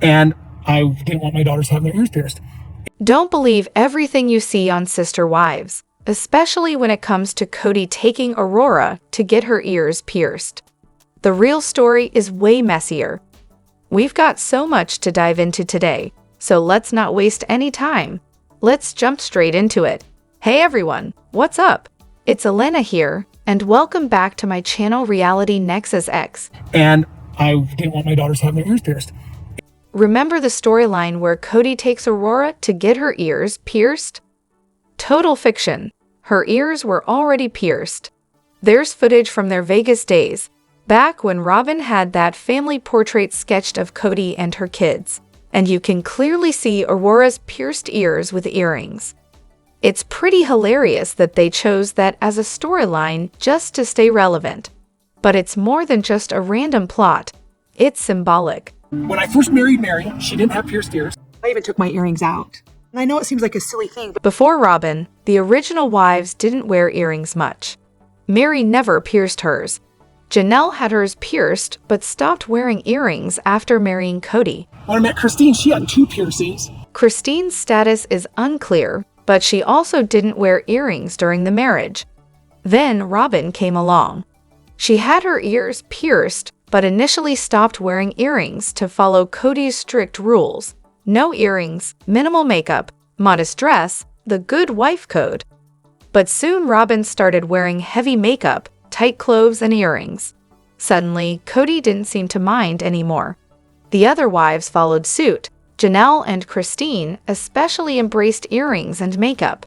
And I didn't want my daughters having their ears pierced. Don't believe everything you see on Sister Wives, especially when it comes to Kody taking Aurora to get her ears pierced. The real story is way messier. We've got so much to dive into today, so let's not waste any time. Let's jump straight into it. Hey everyone, what's up? It's Elena here, and welcome back to my channel Reality Nexus X. And I didn't want my daughters having their ears pierced. Remember the storyline where Kody takes Aurora to get her ears pierced? Total fiction. Her ears were already pierced. There's footage from their Vegas days, back when Robin had that family portrait sketched of Kody and her kids, and you can clearly see Aurora's pierced ears with earrings. It's pretty hilarious that they chose that as a storyline just to stay relevant. But it's more than just a random plot. It's symbolic. When I first married Mary, she didn't have pierced ears. I even took my earrings out. And I know it seems like a silly thing, but Before Robin, the original wives didn't wear earrings much. Mary never pierced hers. Janelle had hers pierced, but stopped wearing earrings after marrying Kody. When I met Christine, she had 2 piercings. Christine's status is unclear, but she also didn't wear earrings during the marriage. Then Robin came along. She had her ears pierced, but initially stopped wearing earrings to follow Kody's strict rules. No earrings, minimal makeup, modest dress, the good wife code. But soon Robin started wearing heavy makeup, tight clothes, and earrings. Suddenly, Kody didn't seem to mind anymore. The other wives followed suit. Janelle and Christine especially embraced earrings and makeup.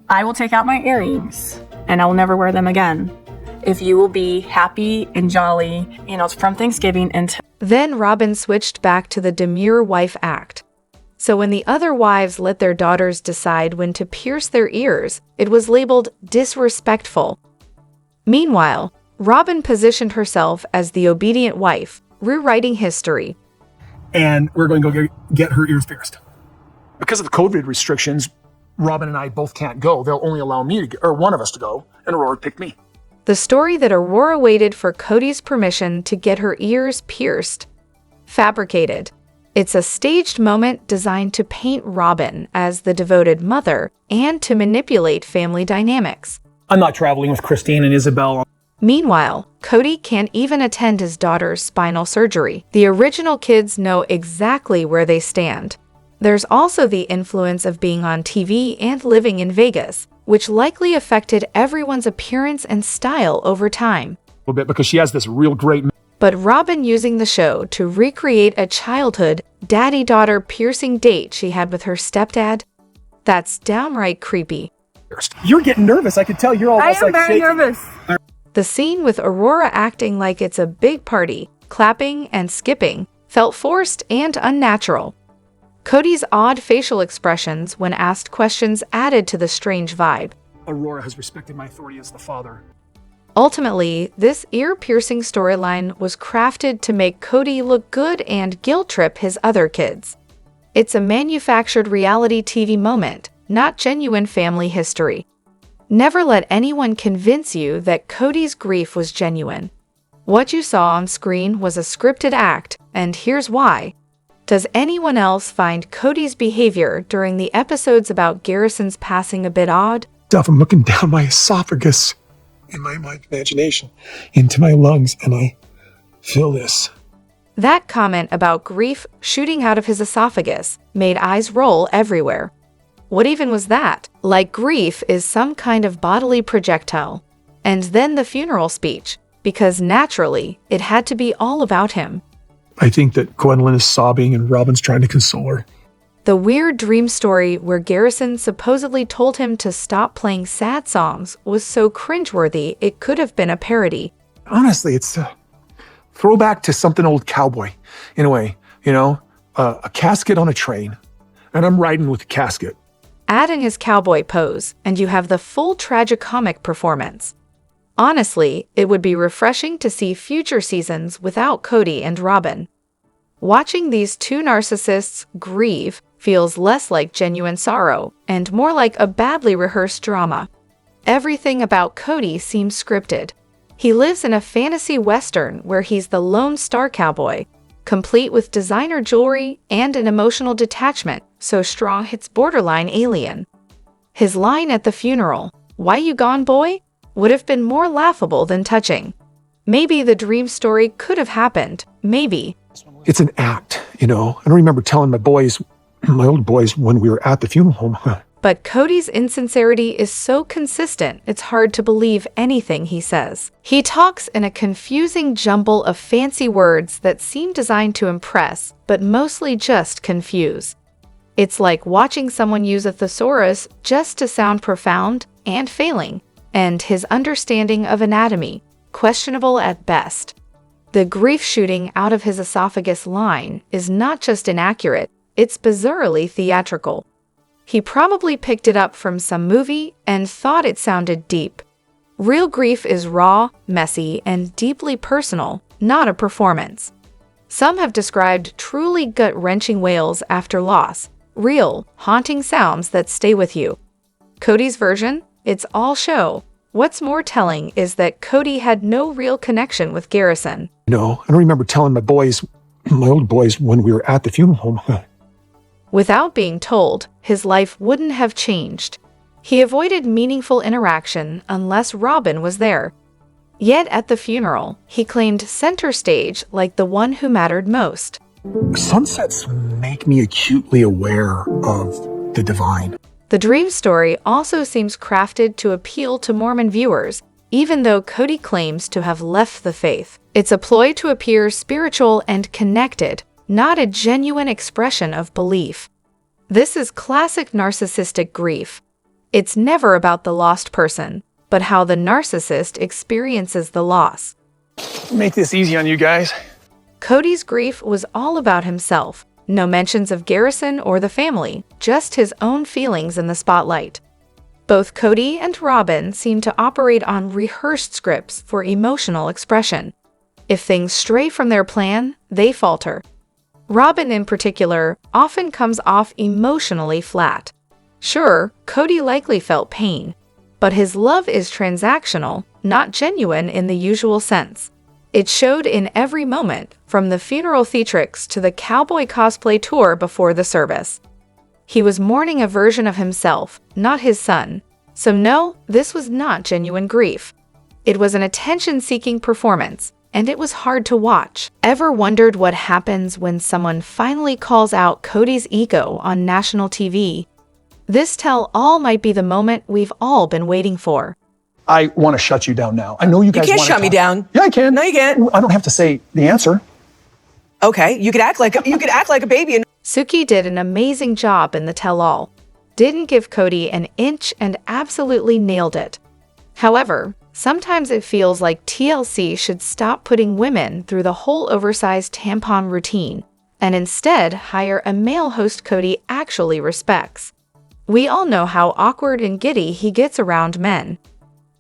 I will take out my earrings and I will never wear them again. If you will be happy and jolly, from Thanksgiving until... Then Robin switched back to the demure wife act. So when the other wives let their daughters decide when to pierce their ears, it was labeled disrespectful. Meanwhile, Robin positioned herself as the obedient wife, rewriting history. And we're going to go get her ears pierced. Because of the COVID restrictions, Robin and I both can't go. They'll only allow me to go, or one of us to go, and Aurora picked me. The story that Aurora waited for Kody's permission to get her ears pierced. Fabricated. It's a staged moment designed to paint Robin as the devoted mother and to manipulate family dynamics. I'm not traveling with Christine and Isabel. Meanwhile, Kody can't even attend his daughter's spinal surgery. The original kids know exactly where they stand. There's also the influence of being on TV and living in Vegas, which likely affected everyone's appearance and style over time. A little bit because she has this real great... But Robin using the show to recreate a childhood daddy-daughter piercing date she had with her stepdad? That's downright creepy. You're getting nervous. I can tell you're almost like shaking. I am very nervous. The scene with Aurora acting like it's a big party, clapping and skipping, felt forced and unnatural. Kody's odd facial expressions when asked questions added to the strange vibe. Aurora has respected my authority as the father. Ultimately, this ear-piercing storyline was crafted to make Kody look good and guilt-trip his other kids. It's a manufactured reality TV moment, not genuine family history. Never let anyone convince you that Kody's grief was genuine. What you saw on screen was a scripted act, and here's why. Does anyone else find Kody's behavior during the episodes about Garrison's passing a bit odd? I'm looking down my esophagus in my imagination into my lungs, and I feel this. That comment about grief shooting out of his esophagus made eyes roll everywhere. What even was that? Like grief is some kind of bodily projectile. And then the funeral speech, because naturally, it had to be all about him. I think that Gwendolyn is sobbing and Robin's trying to console her. The weird dream story where Garrison supposedly told him to stop playing sad songs was so cringeworthy it could have been a parody. Honestly, it's a throwback to something old cowboy, in a way. A casket on a train, and I'm riding with the casket. Add in his cowboy pose, and you have the full tragicomic performance. Honestly, it would be refreshing to see future seasons without Kody and Robin. Watching these two narcissists grieve feels less like genuine sorrow and more like a badly rehearsed drama. Everything about Kody seems scripted. He lives in a fantasy western where he's the lone star cowboy. complete with designer jewelry and an emotional detachment so strong it's borderline alien. His line at the funeral, "Why you gone, boy?" would have been more laughable than touching. Maybe the dream story could have happened. Maybe. It's an act, I don't remember telling my old boys when we were at the funeral home. But Kody's insincerity is so consistent, it's hard to believe anything he says. He talks in a confusing jumble of fancy words that seem designed to impress, but mostly just confuse. It's like watching someone use a thesaurus just to sound profound and failing, and his understanding of anatomy, questionable at best. The grief shooting out of his esophagus line is not just inaccurate, it's bizarrely theatrical. He probably picked it up from some movie and thought it sounded deep. Real grief is raw, messy, and deeply personal, not a performance. Some have described truly gut-wrenching wails after loss, real, haunting sounds that stay with you. Kody's version? It's all show. What's more telling is that Kody had no real connection with Garrison. I don't remember telling my old boys when we were at the funeral home. Without being told, his life wouldn't have changed. He avoided meaningful interaction unless Robin was there. Yet at the funeral, he claimed center stage like the one who mattered most. Sunsets make me acutely aware of the divine. The dream story also seems crafted to appeal to Mormon viewers, even though Kody claims to have left the faith. It's a ploy to appear spiritual and connected, not a genuine expression of belief. This is classic narcissistic grief. It's never about the lost person, but how the narcissist experiences the loss. Make this easy on you guys. Kody's grief was all about himself. No mentions of Garrison or the family, just his own feelings in the spotlight. Both Kody and Robin seem to operate on rehearsed scripts for emotional expression. If things stray from their plan, they falter. Robin, in particular, often comes off emotionally flat. Sure, Kody likely felt pain, but his love is transactional, not genuine in the usual sense. It showed in every moment, from the funeral theatrics to the cowboy cosplay tour before the service. He was mourning a version of himself, not his son. So no, this was not genuine grief. It was an attention-seeking performance, and it was hard to watch. Ever wondered what happens when someone finally calls out Kody's ego on national TV? This tell-all might be the moment we've all been waiting for. I want to shut you down now. I know you guys You can't want to shut me talk. down. Yeah, I can. No, you can't. I don't have to say the answer. Okay, you could act like a baby and Suki did an amazing job in the tell-all. Didn't give Kody an inch and absolutely nailed it. However, sometimes it feels like TLC should stop putting women through the whole oversized tampon routine and instead hire a male host Kody actually respects. We all know how awkward and giddy he gets around men.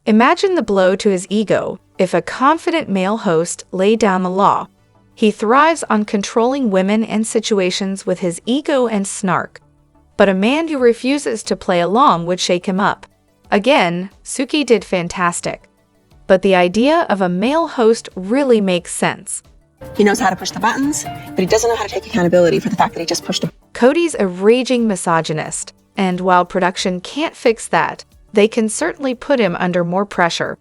Imagine the blow to his ego if a confident male host laid down the law. He thrives on controlling women and situations with his ego and snark. But a man who refuses to play along would shake him up. Again, Suki did fantastic. But the idea of a male host really makes sense. He knows how to push the buttons, but he doesn't know how to take accountability for the fact that he just pushed a... Kody's a raging misogynist, and while production can't fix that, they can certainly put him under more pressure.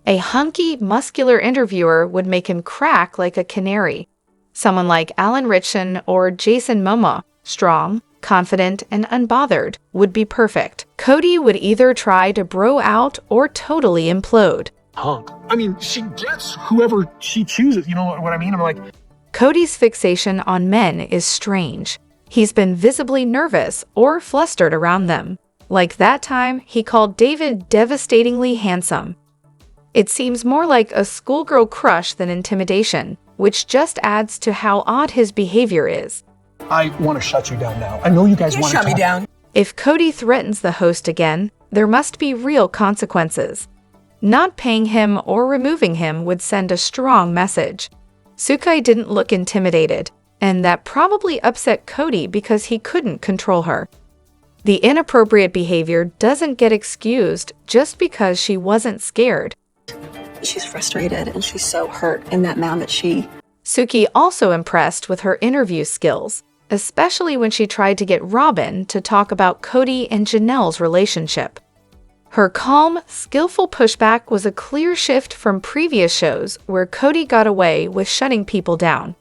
A hunky, muscular interviewer would make him crack like a canary. Someone like Alan Ritchson or Jason Momoa, strong, confident, and unbothered, would be perfect. Kody would either try to bro out or totally implode. Hunk. I mean, she gets whoever she chooses. You know what I mean? I'm like, Kody's fixation on men is strange. He's been visibly nervous or flustered around them. Like that time, he called David devastatingly handsome. It seems more like a schoolgirl crush than intimidation, which just adds to how odd his behavior is. I want to shut you down now. I know you guys you want to shut me talk. down. If Kody threatens the host again, there must be real consequences. Not paying him or removing him would send a strong message. Suki didn't look intimidated, and that probably upset Kody because he couldn't control her. The inappropriate behavior doesn't get excused just because she wasn't scared. She's frustrated and she's so hurt in that mound that she... Suki also impressed with her interview skills, especially when she tried to get Robin to talk about Kody and Janelle's relationship. Her calm, skillful pushback was a clear shift from previous shows where Kody got away with shutting people down.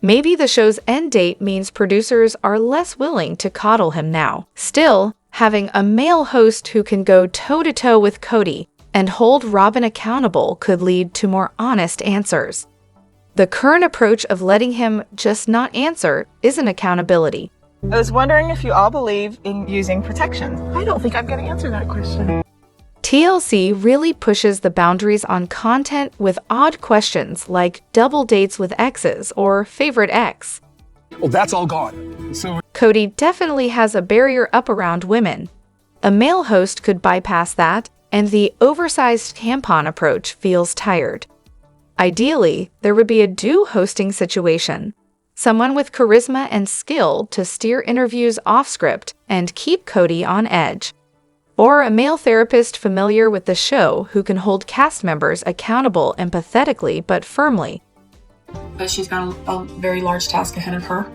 Maybe the show's end date means producers are less willing to coddle him now. Still, having a male host who can go toe-to-toe with Kody and hold Robin accountable could lead to more honest answers. The current approach of letting him just not answer isn't accountability. I was wondering if you all believe in using protection. I don't think I'm going to answer that question. TLC really pushes the boundaries on content with odd questions like double dates with exes or favorite ex. Well, that's all gone. So Kody definitely has a barrier up around women. A male host could bypass that, and the oversized tampon approach feels tired. Ideally, there would be a duo hosting situation. Someone with charisma and skill to steer interviews off script and keep Kody on edge. Or a male therapist familiar with the show who can hold cast members accountable empathetically but firmly. But she's got a very large task ahead of her.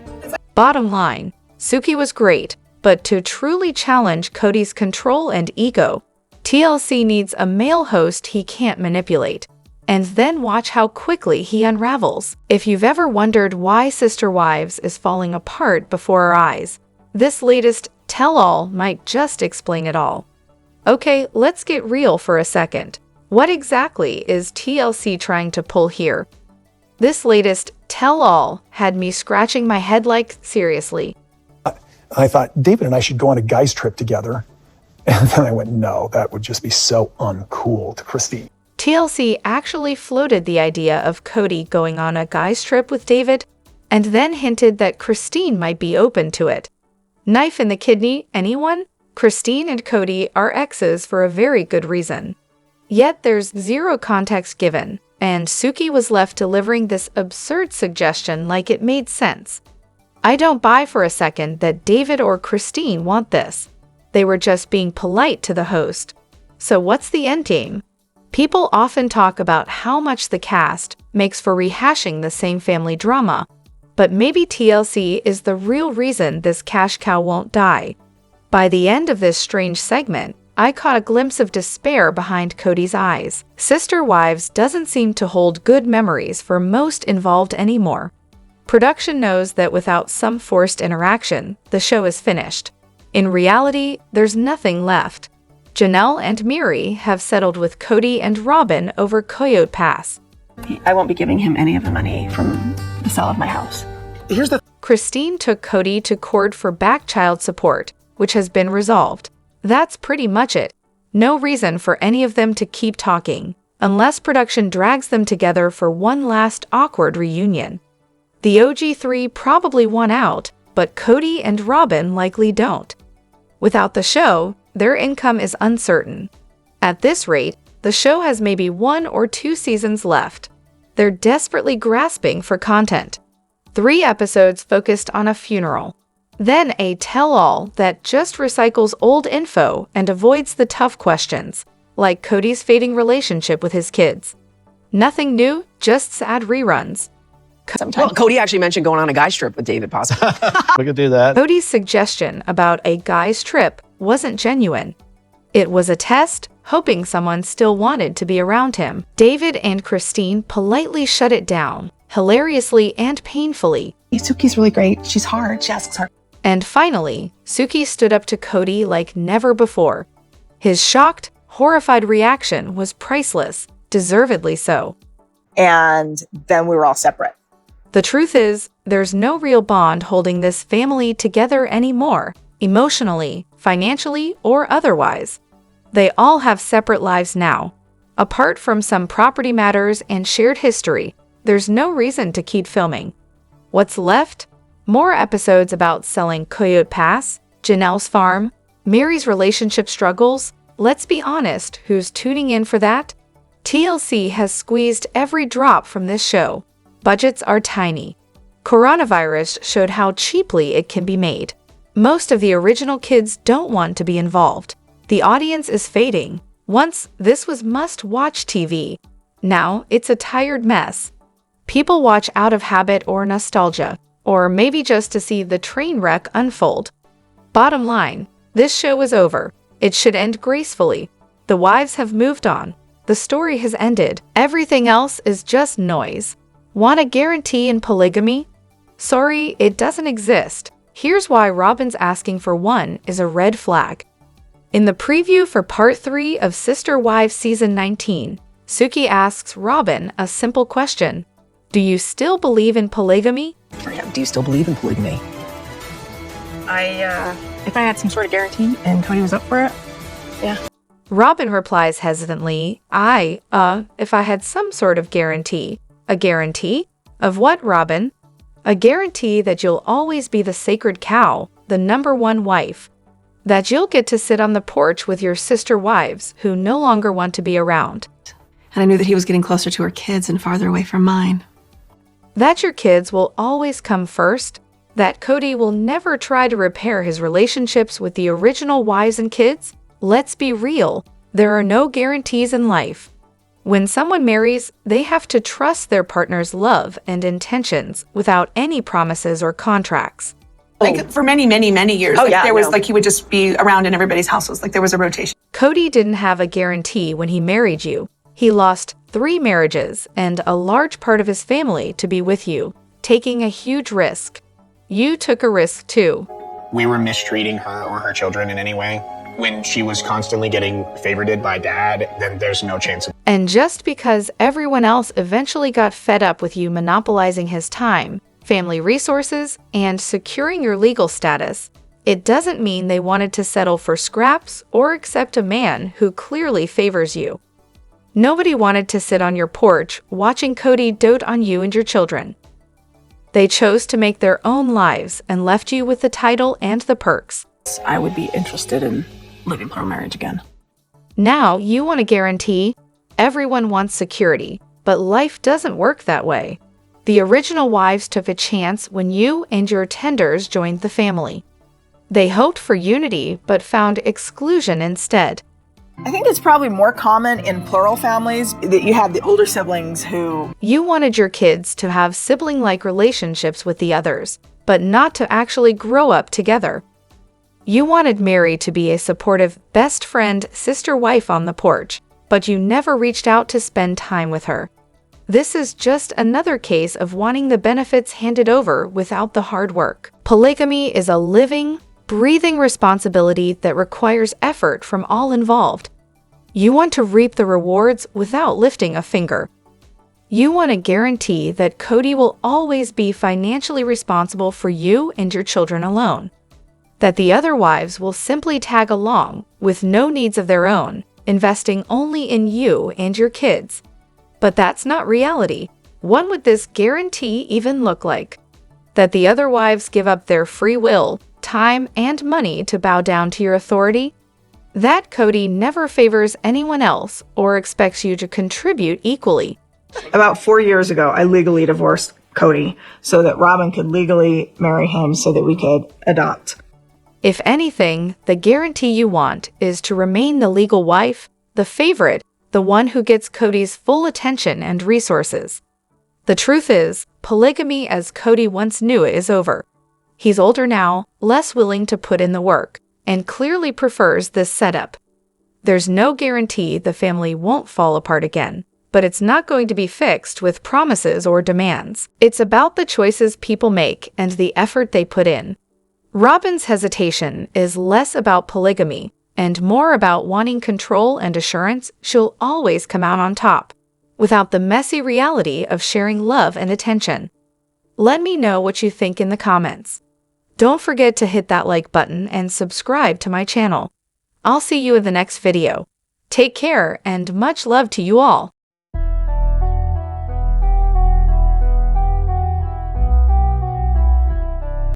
Bottom line, Suki was great, but to truly challenge Kody's control and ego, TLC needs a male host he can't manipulate. And then watch how quickly he unravels. If you've ever wondered why Sister Wives is falling apart before our eyes, this latest tell-all might just explain it all. Okay, let's get real for a second. What exactly is TLC trying to pull here? This latest tell-all had me scratching my head like, seriously. I thought David and I should go on a guys trip together. And then I went, no, that would just be so uncool to Christine. TLC actually floated the idea of Kody going on a guys trip with David, and then hinted that Christine might be open to it. Knife in the kidney, anyone? Christine and Kody are exes for a very good reason. Yet there's zero context given, and Suki was left delivering this absurd suggestion like it made sense. I don't buy for a second that David or Christine want this. They were just being polite to the host. So what's the endgame? People often talk about how much the cast makes for rehashing the same family drama, but maybe TLC is the real reason this cash cow won't die. By the end of this strange segment, I caught a glimpse of despair behind Kody's eyes. Sister Wives doesn't seem to hold good memories for most involved anymore. Production knows that without some forced interaction, the show is finished. In reality, there's nothing left. Janelle and Miri have settled with Kody and Robin over Coyote Pass. I won't be giving him any of the money from the sale of my house. Christine took Kody to court for back child support, which has been resolved. That's pretty much it. No reason for any of them to keep talking, unless production drags them together for one last awkward reunion. The OG3 probably won out, but Kody and Robin likely don't. Without the show, their income is uncertain. At this rate, the show has maybe 1 or 2 seasons left. They're desperately grasping for content. 3 episodes focused on a funeral. Then a tell-all that just recycles old info and avoids the tough questions, like Kody's fading relationship with his kids. Nothing new, just sad reruns. Well, Kody actually mentioned going on a guys trip with David, possibly. We could do that. Kody's suggestion about a guy's trip wasn't genuine. It was a test, hoping someone still wanted to be around him. David and Christine politely shut it down, hilariously and painfully. Suki's really great. She's hard. She asks hard. And finally, Suki stood up to Kody like never before. His shocked, horrified reaction was priceless, deservedly so. And then we were all separate. The truth is, there's no real bond holding this family together anymore, emotionally, financially, or otherwise. They all have separate lives now. Apart from some property matters and shared history, there's no reason to keep filming. What's left? More episodes about selling Coyote Pass, Janelle's farm, Miri's relationship struggles. Let's be honest, who's tuning in for that? TLC has squeezed every drop from this show. Budgets are tiny. Coronavirus showed how cheaply it can be made. Most of the original kids don't want to be involved. The audience is fading. Once, this was must-watch TV. Now, it's a tired mess. People watch out of habit or nostalgia, or maybe just to see the train wreck unfold. Bottom line, this show is over. It should end gracefully. The wives have moved on. The story has ended. Everything else is just noise. Want a guarantee in polygamy? Sorry, it doesn't exist. Here's why Robin's asking for one is a red flag. In the preview for Part 3 of Sister Wives Season 19, Suki asks Robin a simple question. Do you still believe in polygamy? Do you still believe in polygamy? If I had some sort of guarantee and Kody was up for it, yeah. Robin replies hesitantly, if I had some sort of guarantee. A guarantee? Of what, Robin? A guarantee that you'll always be the sacred cow, the #1 wife. That you'll get to sit on the porch with your sister wives who no longer want to be around. And I knew that he was getting closer to her kids and farther away from mine. That your kids will always come first. That Kody will never try to repair his relationships with the original wives and kids. Let's be real, there are no guarantees in life. When someone marries, they have to trust their partner's love and intentions without any promises or contracts. Like for many, many, many years. He would just be around in everybody's houses. Like there was a rotation. Cody didn't have a guarantee when he married you. He lost 3 marriages and a large part of his family to be with you, taking a huge risk. You took a risk too. We were mistreating her or her children in any way. When she was constantly getting favorited by dad, then there's no chance of. And just because everyone else eventually got fed up with you monopolizing his time, family resources, and securing your legal status, it doesn't mean they wanted to settle for scraps or accept a man who clearly favors you. Nobody wanted to sit on your porch watching Kody dote on you and your children. They chose to make their own lives and left you with the title and the perks. I would be interested in living plural marriage again. Now you want a guarantee. Everyone wants security, but life doesn't work that way. The original wives took a chance when you and your tenders joined the family. They hoped for unity, but found exclusion instead. I think it's probably more common in plural families that you have the older siblings who... You wanted your kids to have sibling-like relationships with the others, but not to actually grow up together. You wanted Mary to be a supportive best friend, sister wife on the porch, but you never reached out to spend time with her. This is just another case of wanting the benefits handed over without the hard work. Polygamy is a living, breathing responsibility that requires effort from all involved. You want to reap the rewards without lifting a finger. You want a guarantee that Kody will always be financially responsible for you and your children alone. That the other wives will simply tag along with no needs of their own, investing only in you and your kids. But that's not reality. What would this guarantee even look like? That the other wives give up their free will, time, and money to bow down to your authority? That Kody never favors anyone else or expects you to contribute equally. About 4 years ago, I legally divorced Kody so that Robin could legally marry him so that we could adopt. If anything, the guarantee you want is to remain the legal wife, the favorite, the one who gets Kody's full attention and resources. The truth is, polygamy as Kody once knew it is over. He's older now, less willing to put in the work, and clearly prefers this setup. There's no guarantee the family won't fall apart again, but it's not going to be fixed with promises or demands. It's about the choices people make and the effort they put in. Robin's hesitation is less about polygamy and more about wanting control and assurance she'll always come out on top, without the messy reality of sharing love and attention. Let me know what you think in the comments. Don't forget to hit that like button and subscribe to my channel. I'll see you in the next video. Take care and much love to you all.